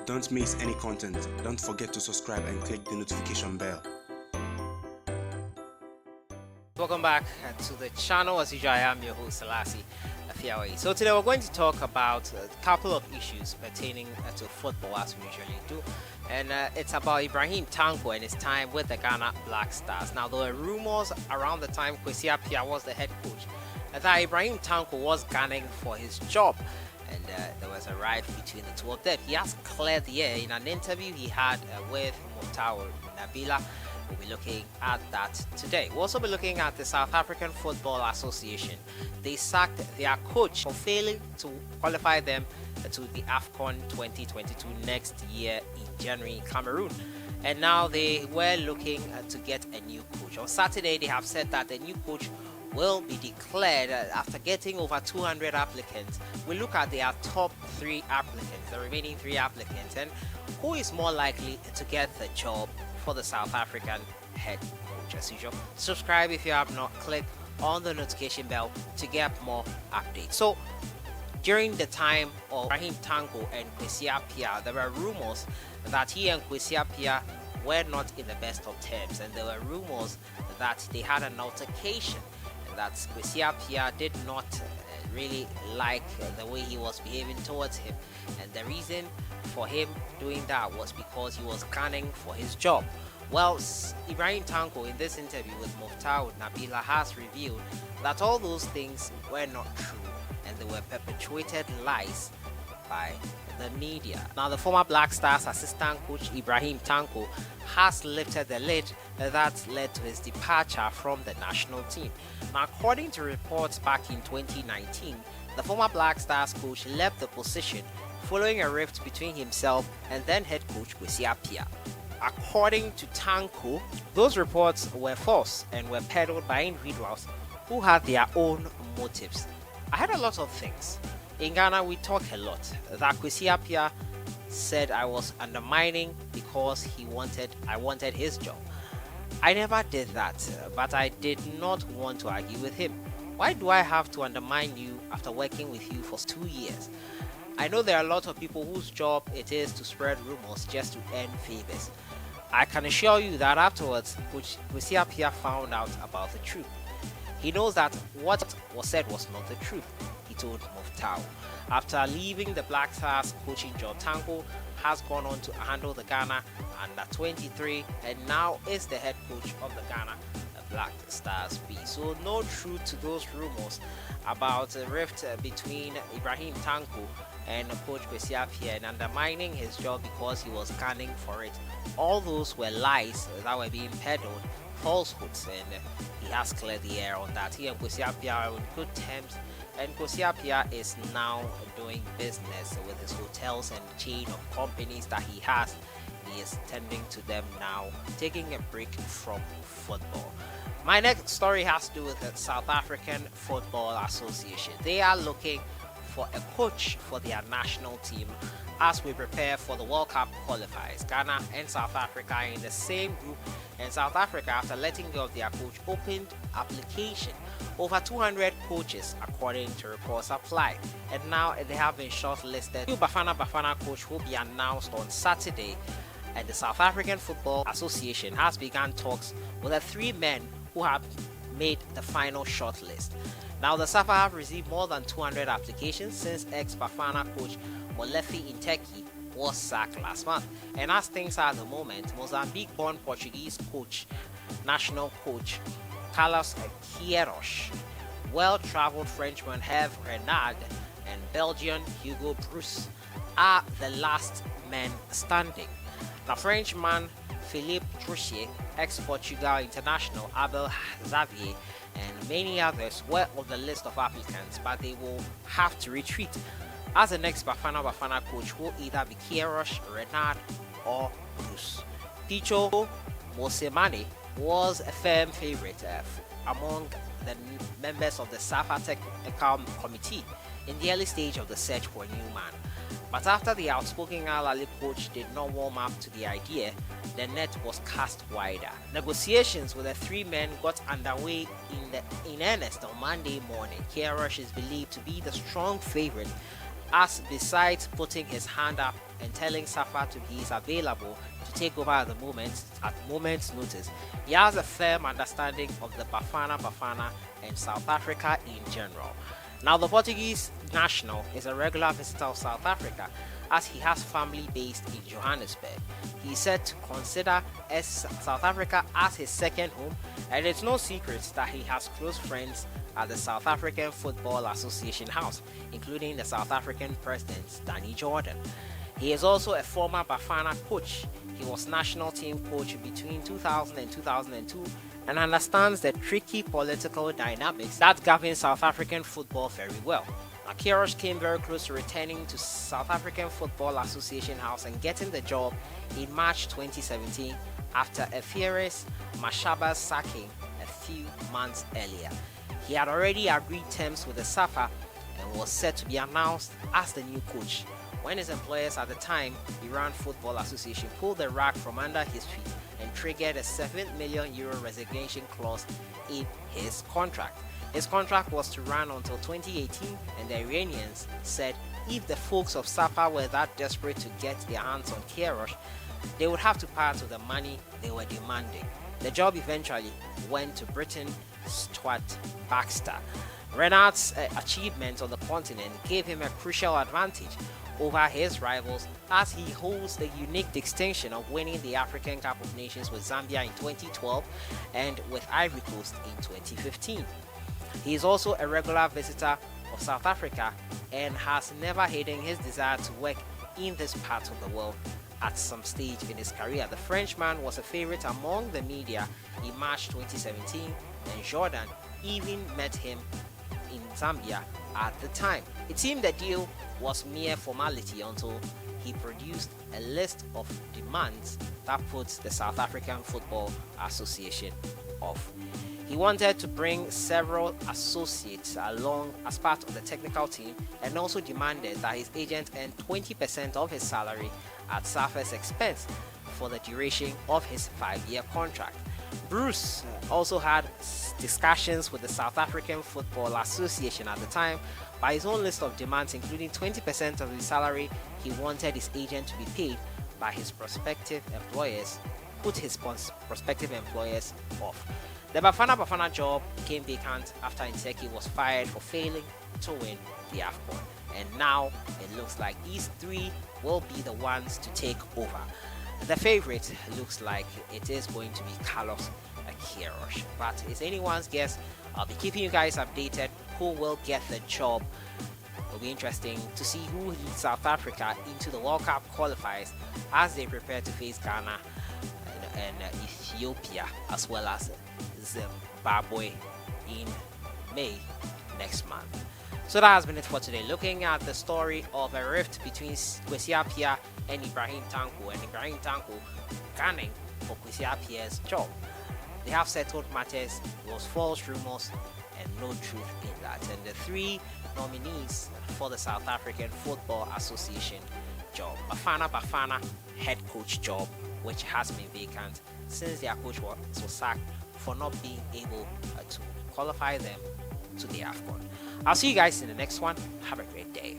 Don't miss any content. Don't forget to subscribe and click the notification bell. Welcome back to the channel. As usual, I am your host, Sellssi. Appiah. So today we're going to talk about a couple of issues pertaining to football, as we usually do. And it's about Ibrahim Tanko and his time with the Ghana Black Stars. Now, there were rumors around the time KWESI Appiah was the head coach that Ibrahim Tanko was gunning for his job. And there was a rift between the two of them. He has cleared the air in an interview he had with Nabila. We'll be looking at that today. We'll also be looking at the South African Football Association. They sacked their coach for failing to qualify them to the AFCON 2022 next year in January in Cameroon. And now they were looking to get a new coach. On Saturday, they have said that the new coach will be declared after getting over 200 applicants. We look at their top 3 applicants, the remaining 3 applicants, and who is more likely to get the job for the South African head coach. As usual, subscribe if you have not. Click on the notification bell to get more updates. So during the time of Ibrahim Tanko and KWESI Appiah, there were rumors that he and KWESI Appiah were not in the best of terms, and there were rumors that they had an altercation, and that KWESI Appiah did not really like the way he was behaving towards him, and the reason for him doing that was because he was gunning for his job. Well, Ibrahim Tanko in this interview with Nabila has revealed that all those things were not true and they were perpetuated lies by the media. Now, the former Black Stars assistant coach Ibrahim Tanko has lifted the lid that led to his departure from the national team. Now, according to reports back in 2019, the former Black Stars coach left the position following a rift between himself and then head coach KWESI Appiah. According to Tanko, those reports were false and were peddled by individuals who had their own motives. I heard a lot of things. In Ghana, we talk a lot. That KWESI Appiah said I was undermining because I wanted his job. I never did that, but I did not want to argue with him. Why do I have to undermine you after working with you for 2 years? I know there are a lot of people whose job it is to spread rumors just to earn favors. I can assure you that afterwards, KWESI Appiah found out about the truth. He knows that what was said was not the truth, he told Muftau. After leaving the Black Stars coaching job, Tanko has gone on to handle the Ghana under 23 and now is the head coach of the Ghana Black Stars B. So no truth to those rumors about a rift between Ibrahim Tanko and coach KWESI Appiah and undermining his job because he was gunning for it. All those were lies that were being peddled, falsehoods, and he has cleared the air on that. He and KWESI Appiah are on good terms, and KWESI Appiah is now doing business with his hotels and chain of companies that he has. He is tending to them now, taking a break from football. My next story has to do with the South African Football Association. They are looking for a coach for their national team as we prepare for the World Cup qualifiers. Ghana and South Africa are in the same group, and South Africa, after letting go of their coach, opened application. Over 200 coaches, according to reports, applied, and now they have been shortlisted. New Bafana coach will be announced on Saturday, and the South African Football Association has begun talks with the 3 men who have made the final shortlist. Now, the SAFA have received more than 200 applications since ex-Bafana coach Molefi Inteki was sacked last month. And as things are at the moment, Mozambique-born Portuguese coach, national coach Carlos Queiroz, well-traveled Frenchman Hervé Renard, and Belgian Hugo Bruce are the last men standing. Now, Frenchman Philippe Troussier, ex-Portugal international Abel Xavier, and many others were on the list of applicants, but they will have to retreat, as the next Bafana coach will either be Queiroz, Renard, or Bruce. Ticho Mosemane was a firm favorite among the members of the SAFA Technical Committee in the early stage of the search for a new man. But after the outspoken Al Ali coach did not warm up to the idea, the net was cast wider. Negotiations with the 3 men got underway in earnest on Monday morning. Queiroz is believed to be the strong favorite as besides putting his hand up and telling Safa to he is available to take over at moment's notice, he has a firm understanding of the Bafana and South Africa in general. Now, the Portuguese national is a regular visitor of South Africa as he has family based in Johannesburg. He is said to consider South Africa as his second home, and it's no secret that he has close friends at the South African Football Association House, including the South African President Danny Jordan. He is also a former Bafana coach. He was national team coach between 2000 and 2002 and understands the tricky political dynamics that govern South African football very well. Now, Queiroz came very close to returning to South African Football Association House and getting the job in March 2017 after Appiah's Mashaba's sacking a few months earlier. He had already agreed terms with the SAFA and was set to be announced as the new coach when his employers at the time, Iran Football Association, pulled the rug from under his feet and triggered a €7 million resignation clause in his contract. His contract was to run until 2018, and the Iranians said if the folks of SAFA were that desperate to get their hands on Queiroz, they would have to part with the money they were demanding. The job eventually went to Britain Stuart Baxter. Renard's achievements on the continent gave him a crucial advantage over his rivals as he holds the unique distinction of winning the African Cup of Nations with Zambia in 2012 and with Ivory Coast in 2015. He is also a regular visitor of South Africa and has never hidden his desire to work in this part of the world at some stage in his career. The Frenchman was a favorite among the media in March 2017, and Jordan even met him in Zambia at the time. It seemed the deal was mere formality until he produced a list of demands that puts the South African Football Association off. He wanted to bring several associates along as part of the technical team and also demanded that his agent earn 20% of his salary at SAFA's expense for the duration of his 5-year contract. Bruce also had discussions with the South African Football Association at the time, by his own list of demands, including 20% of his salary he wanted his agent to be paid by his prospective employers, put his prospective employers off. The Bafana job became vacant after Nteki was fired for failing to win the AFCON, and now it looks like these three will be the ones to take over. The favorite looks like it is going to be Carlos Queiroz, but it's anyone's guess. I'll be keeping you guys updated who will get the job. It'll be interesting to see who leads South Africa into the World Cup qualifiers as they prepare to face Ghana and Ethiopia, as well as Zimbabwe in May next month. So that has been it for today, looking at the story of a rift between KWESI Appiah and Ibrahim Tanko, and Ibrahim Tanko gunning for KWESI Appiah's job. They have settled matters. It was false rumors and no truth in that. And the three nominees for the South African Football Association job: Bafana head coach job, which has been vacant since their coach was sacked for not being able to qualify them to the AFCON. I'll see you guys in the next one. Have a great day.